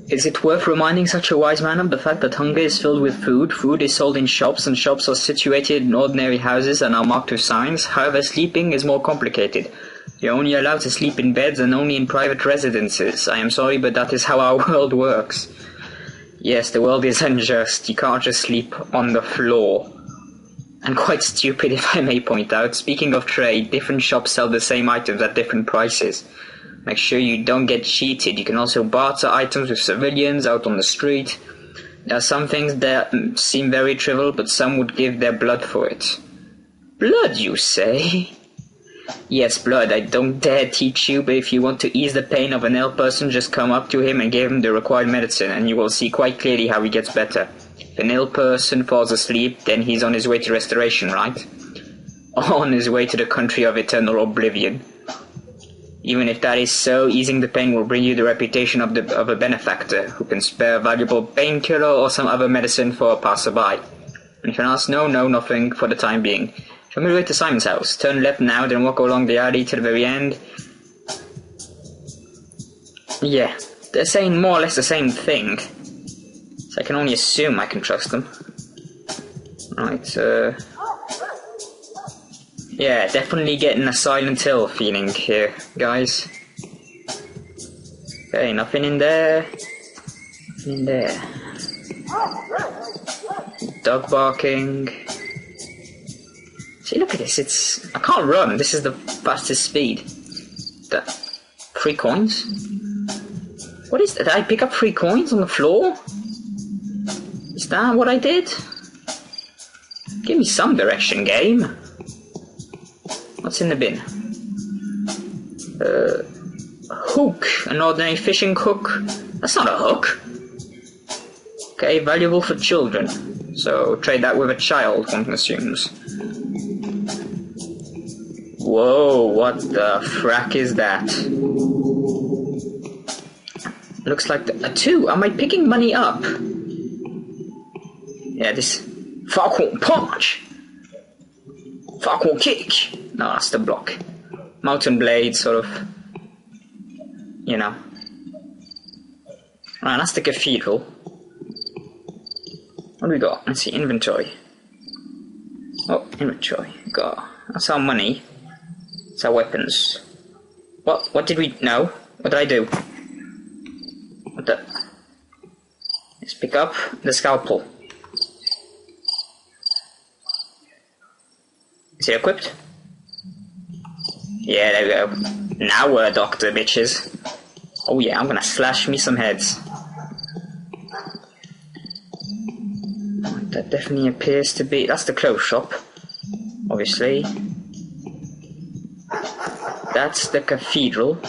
Is it worth reminding such a wise man of the fact that hunger is filled with food, food is sold in shops, and shops are situated in ordinary houses and are marked with signs? However, sleeping is more complicated. You're only allowed to sleep in beds and only in private residences. I am sorry, but that is how our world works. Yes, the world is unjust. You can't just sleep on the floor. And quite stupid, if I may point out. Speaking of trade, different shops sell the same items at different prices. Make sure you don't get cheated. You can also barter items with civilians out on the street. There are some things that seem very trivial, but some would give their blood for it. Blood, you say? Yes, blood. I don't dare teach you, but if you want to ease the pain of an ill person, just come up to him and give him the required medicine, and you will see quite clearly how he gets better. If an ill person falls asleep, then he's on his way to restoration, right? On his way to the country of eternal oblivion. Even if that is so, easing the pain will bring you the reputation of a benefactor who can spare a valuable painkiller or some other medicine for a passerby. Anything else? No, nothing for the time being. Show me the way to Simon's house. Turn left now, then walk along the alley to the very end. Yeah, they're saying more or less the same thing. So I can only assume I can trust them. Right, yeah, definitely getting a Silent Hill feeling here, guys. Okay, nothing in there. Nothing in there. Dog barking. See, look at this, I can't run, this is the fastest speed. 3 coins? What is that? Did I pick up 3 coins on the floor? Is that what I did? Give me some direction, game. What's in the bin? Hook. An ordinary fishing hook. That's not a hook. Okay, valuable for children. So trade that with a child, one assumes. Whoa, what the frack is that? Looks like a 2. Am I picking money up? Yeah, this fuck won't punch. Fuck won't kick. No, that's the block. Mountain blade, sort of. You know. Right, that's the cathedral. What do we got? Let's see, inventory. Oh, inventory. Got. That's our money. That's our weapons. What did we... No. What did I do? What the... Let's pick up the scalpel. Is it equipped? Yeah, there we go. Now we're a doctor, bitches. Oh yeah, I'm gonna slash me some heads. That definitely appears to be... That's the clothes shop. Obviously. That's the cathedral.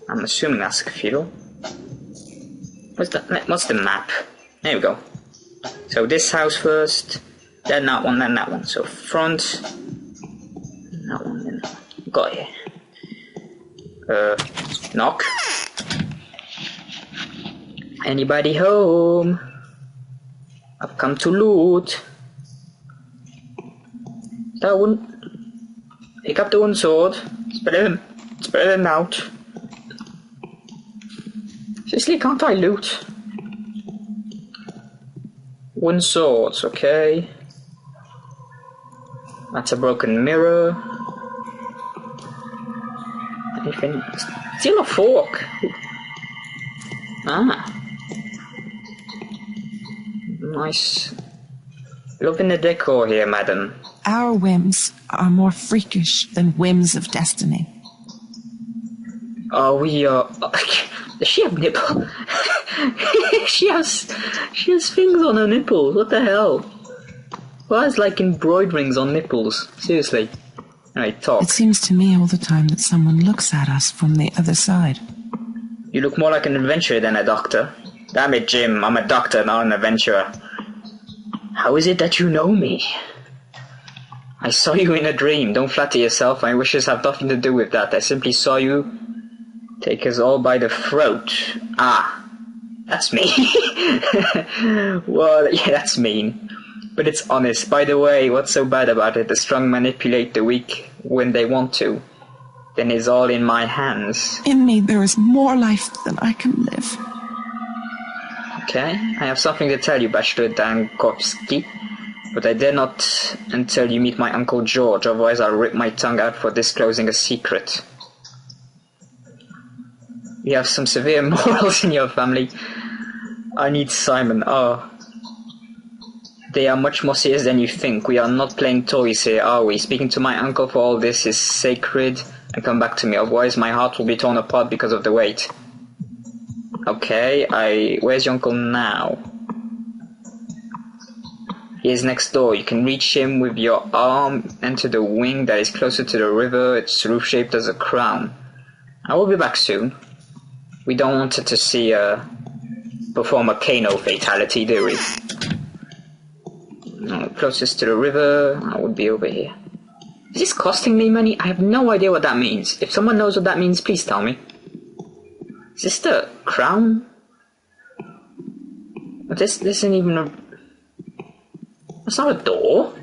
I'm assuming that's the cathedral. What's the map? There we go. So this house first, then that one, then that one. So front, that one, then that one. Got here. Knock. Anybody home? I've come to loot. That one. Pick up the one sword. It's better than out. Seriously, can't I loot? One sword, okay. That's a broken mirror. Anything? Still a fork. Ah. Nice. Loving the decor here, madam. Our whims are more freakish than whims of destiny. Oh, we are... Does she have nipple? she has things on her nipples. What the hell? Why is like embroiderings on nipples? Seriously. Alright, talk. It seems to me all the time that someone looks at us from the other side. You look more like an adventurer than a doctor. Damn it, Jim. I'm a doctor, not an adventurer. How is it that you know me? I saw you in a dream. Don't flatter yourself. My wishes have nothing to do with that. I simply saw you take us all by the throat. Ah, that's me. Well, yeah, that's mean. But it's honest. By the way, what's so bad about it? The strong manipulate the weak when they want to. then it's all in my hands. In me there is more life than I can live. Okay, I have something to tell you, Bachelor Dankovsky, but I dare not until you meet my Uncle George, otherwise I'll rip my tongue out for disclosing a secret. You have some severe morals in your family. I need Simon. Oh. They are much more serious than you think. We are not playing toys here, are we? Speaking to my uncle for all this is sacred, and come back to me, otherwise my heart will be torn apart because of the weight. Okay, where's your uncle now? He is next door. You can reach him with your arm. Enter the wing that is closer to the river. Its roof shaped as a crown. I will be back soon. We don't want it to see perform a Kano fatality, do we? No, closest to the river, I would be over here. Is this costing me money? I have no idea what that means. If someone knows what that means, please tell me. Is this the crown? But this isn't even a... That's not a door.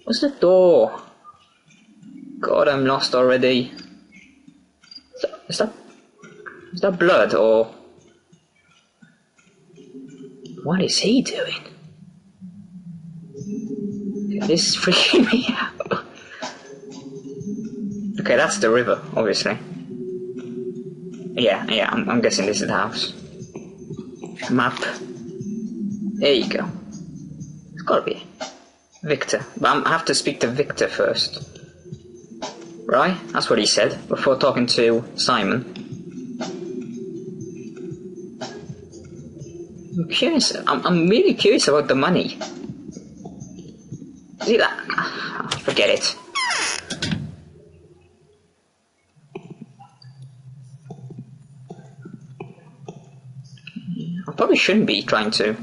What's the door? God, I'm lost already. Is that blood, or... What is he doing? This is freaking me out. Okay, that's the river, obviously. Yeah, I'm guessing this is the house. Map. There you go. It's gotta be Victor. But I have to speak to Victor first. Right? That's what he said before talking to Simon. I'm curious. I'm really curious about the money. See that? Forget it. I probably shouldn't be trying to,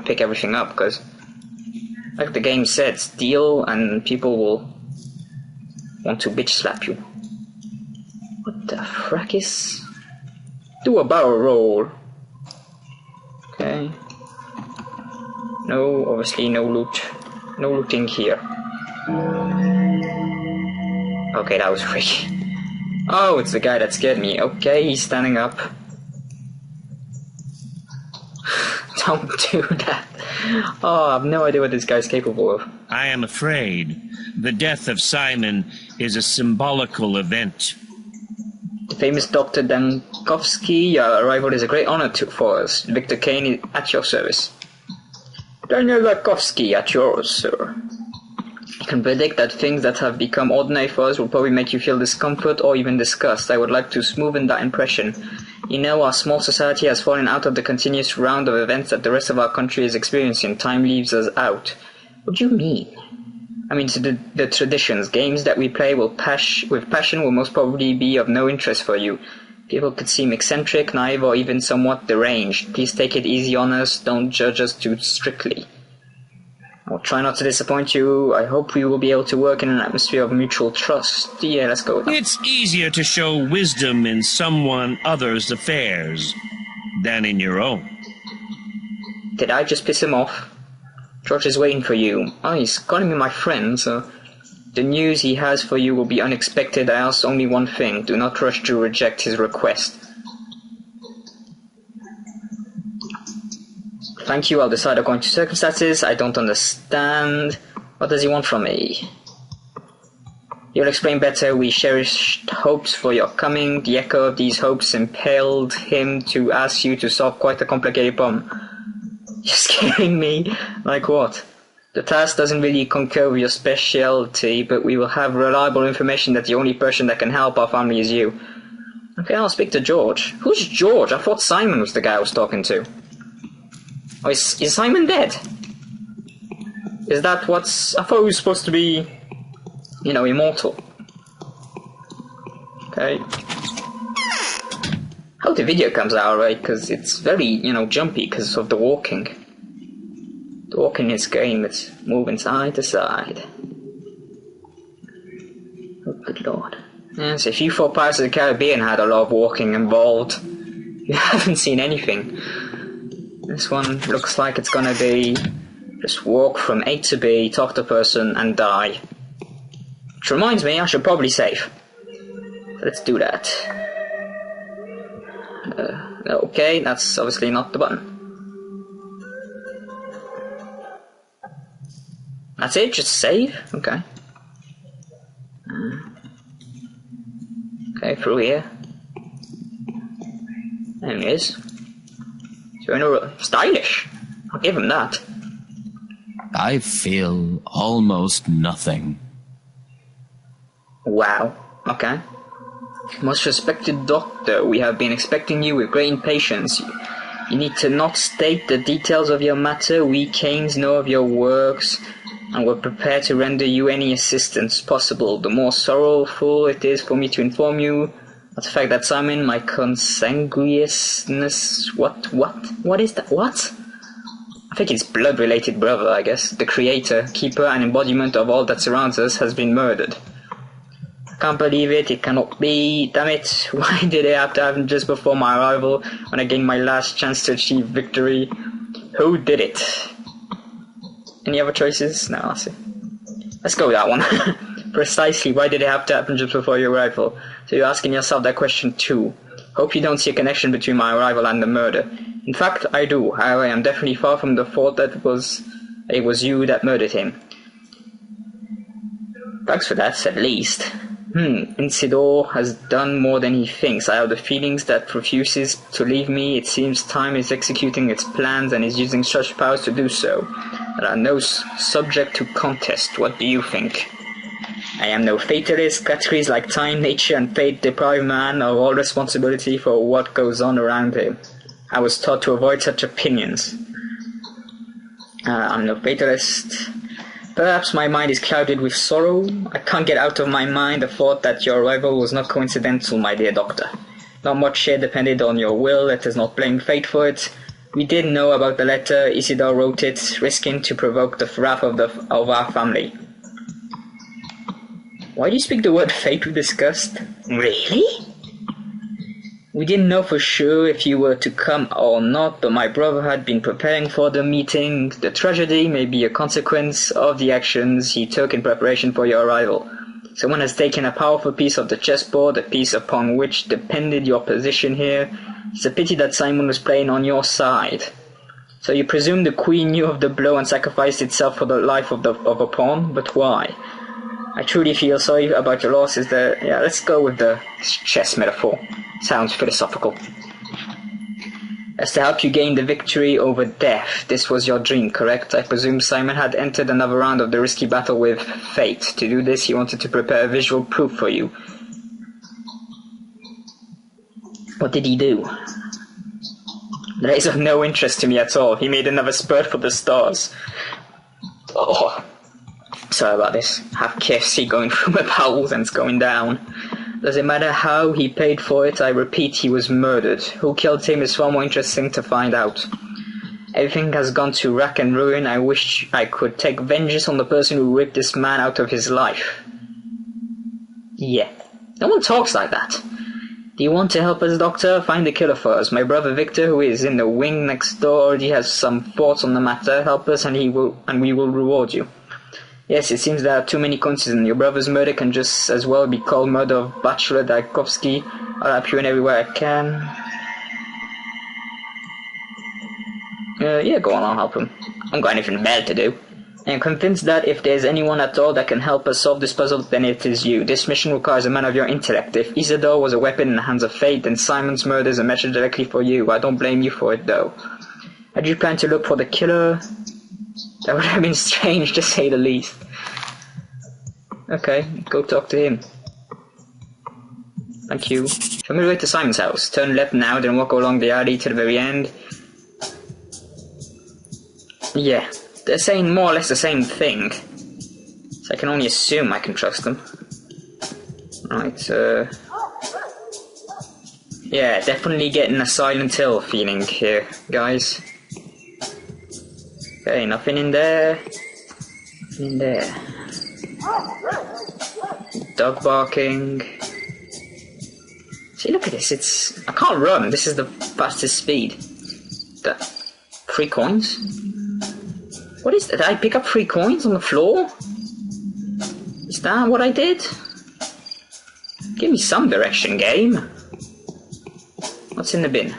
pick everything up, because, like the game said, steal and people will want to bitch slap you. What the frack is... Do a barrel roll. Okay. No, obviously no loot. No looting here. Okay, that was freaky. Oh, it's the guy that scared me. Okay, he's standing up. Don't do that. Oh, I have no idea what this guy's capable of. I am afraid the death of Simon is a symbolical event. The famous Dr. Dankovsky, your arrival is a great honor for us. Victor Kain is at your service. Daniel Dankovsky at yours, sir. I can predict that things that have become ordinary for us will probably make you feel discomfort or even disgust. I would like to smoothen that impression. Our small society has fallen out of the continuous round of events that the rest of our country is experiencing. Time leaves us out. What do you mean? I mean, to the traditions, games that we play with passion will most probably be of no interest for you. People could seem eccentric, naive, or even somewhat deranged. Please take it easy on us, don't judge us too strictly. I'll try not to disappoint you. I hope we will be able to work in an atmosphere of mutual trust. Yeah, let's go. It's easier to show wisdom in someone other's affairs than in your own. Did I just piss him off? George is waiting for you. Oh, he's calling me my friend, so... The news he has for you will be unexpected. I ask only one thing. Do not rush to reject his request. Thank you, I'll decide according to circumstances. I don't understand. What does he want from me? You'll explain better. We cherished hopes for your coming. The echo of these hopes impelled him to ask you to solve quite a complicated problem. You're scaring me. Like what? The task doesn't really concur with your specialty, but we will have reliable information that the only person that can help our family is you. Okay, I'll speak to George. Who's George? I thought Simon was the guy I was talking to. Oh, is Simon dead? Is that what's... I thought he was supposed to be, immortal. Okay. Hope the video comes out alright, because it's very, jumpy because of the walking. The walking in this game, it's moving side to side. Oh, good lord. Yes, if you thought Pirates of the Caribbean had a lot of walking involved, you haven't seen anything. This one looks like it's gonna be just walk from A to B, talk to a person, and die. Which reminds me, I should probably save. Let's do that. Okay, that's obviously not the button. That's it, just save? Okay. Okay, through here. There he is. So stylish. I'll give him that. I feel almost nothing. Wow. Okay. Most respected doctor, we have been expecting you with great impatience. You need to not state the details of your matter. We Kains know of your works, and we're prepared to render you any assistance possible. The more sorrowful it is for me to inform you of the fact that Simon, my consanguineous... What is that? What? I think it's blood-related brother, I guess. The creator, keeper, and embodiment of all that surrounds us has been murdered. I can't believe it. It cannot be. Damn it. Why did it have to happen just before my arrival, when I gained my last chance to achieve victory? Who did it? Any other choices? No, I'll see. Let's go with that one. Precisely, why did it have to happen just before your arrival? So you're asking yourself that question too. Hope you don't see a connection between my arrival and the murder. In fact, I do. However, I am definitely far from the thought that it was you that murdered him. Thanks for that, at least. Isidore has done more than he thinks. I have the feelings that refuses to leave me. It seems time is executing its plans and is using such powers to do so. There are no subject to contest. What do you think? I am no fatalist. Categories like time, nature, and fate deprive man of all responsibility for what goes on around him. I was taught to avoid such opinions. I'm no fatalist. Perhaps my mind is clouded with sorrow. I can't get out of my mind the thought that your arrival was not coincidental, my dear doctor. Not much here depended on your will. Let us not blame fate for it. We did know about the letter. Isidore wrote it, risking to provoke the wrath of our family. Why do you speak the word fate with disgust? Really? We didn't know for sure if you were to come or not, but my brother had been preparing for the meeting. The tragedy may be a consequence of the actions he took in preparation for your arrival. Someone has taken a powerful piece of the chessboard, a piece upon which depended your position here. It's a pity that Simon was playing on your side. So you presume the queen knew of the blow and sacrificed itself for the life of a pawn? But why? I truly feel sorry about your losses there. Yeah, let's go with the chess metaphor. Sounds philosophical. As to help you gain the victory over death, this was your dream, correct? I presume Simon had entered another round of the risky battle with fate. To do this, he wanted to prepare a visual proof for you. What did he do? That is of no interest to me at all. He made another spurt for the stars. Oh, sorry about this. Have KFC going through my bowels and it's going down. Does it matter how he paid for it? I repeat, he was murdered. Who killed him is far more interesting to find out. Everything has gone to rack and ruin. I wish I could take vengeance on the person who ripped this man out of his life. Yeah. No one talks like that. Do you want to help us, Doctor? Find the killer for us. My brother Victor, who is in the wing next door, already has some thoughts on the matter. Help us and we will reward you. Yes, it seems there are too many coincidences. Your brother's murder can just as well be called murder of Bachelor Daikovsky. I'll help you in every way I can. Yeah, go on, I'll help him. I haven't got anything bad to do. I am convinced that if there's anyone at all that can help us solve this puzzle, then it is you. This mission requires a man of your intellect. If Isidore was a weapon in the hands of fate, then Simon's murder is a message directly for you. I don't blame you for it, though. Had you planned to look for the killer? That would have been strange, to say the least. Okay, go talk to him. Thank you. Show me the way to Simon's house. Turn left now, then walk along the alley to the very end. Yeah, they're saying more or less the same thing. So I can only assume I can trust them. Right, yeah, definitely getting a Silent Hill feeling here, guys. Okay, nothing in there. Nothing in there. Dog barking. See, look at this. I can't run. This is the fastest speed. 3 coins? What is that? Did I pick up 3 coins on the floor? Is that what I did? Give me some direction, game. What's in the bin?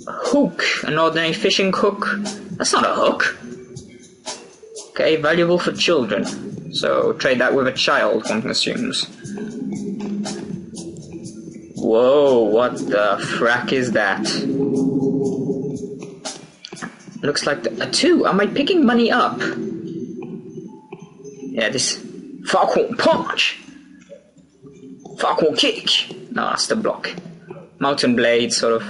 Hook. An ordinary fishing hook. That's not a hook. Okay, valuable for children. So trade that with a child, one assumes. Whoa, what the frack is that? Looks like a 2. Am I picking money up? Yeah, this Falcon punch! Falcon kick! No, that's the block. Mountain blade, sort of.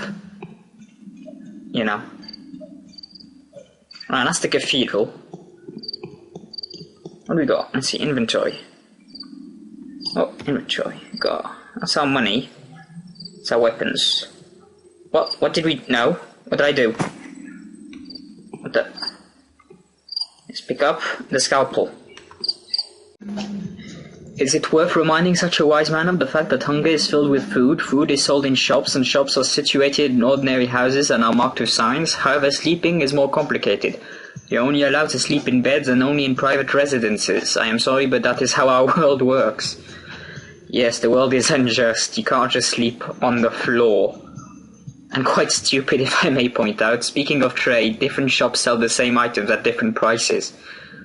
You know. Alright, that's the cathedral. What do we got? Let's see, inventory. Oh, inventory. Got. That's our money. That's our weapons. What did we. No? What did I do? What the. Let's pick up the scalpel. Is it worth reminding such a wise man of the fact that hunger is filled with food, food is sold in shops, and shops are situated in ordinary houses and are marked with signs? However, sleeping is more complicated. You're only allowed to sleep in beds and only in private residences. I am sorry, but that is how our world works. Yes, the world is unjust. You can't just sleep on the floor. And quite stupid, if I may point out. Speaking of trade, different shops sell the same items at different prices.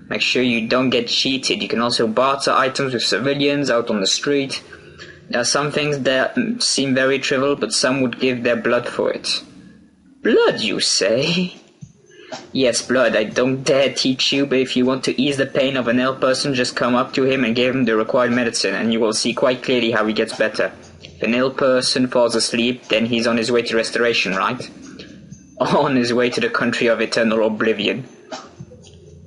Make sure you don't get cheated. You can also barter items with civilians out on the street. There are some things that seem very trivial, but some would give their blood for it. Blood, you say? Yes, blood. I don't dare teach you, but if you want to ease the pain of an ill person, just come up to him and give him the required medicine, and you will see quite clearly how he gets better. If an ill person falls asleep, then he's on his way to restoration, right? On his way to the country of eternal oblivion.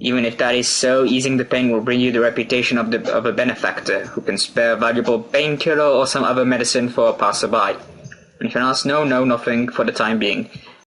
Even if that is so, easing the pain will bring you the reputation of a benefactor, who can spare a valuable painkiller or some other medicine for a passerby. And if you ask, no, nothing for the time being.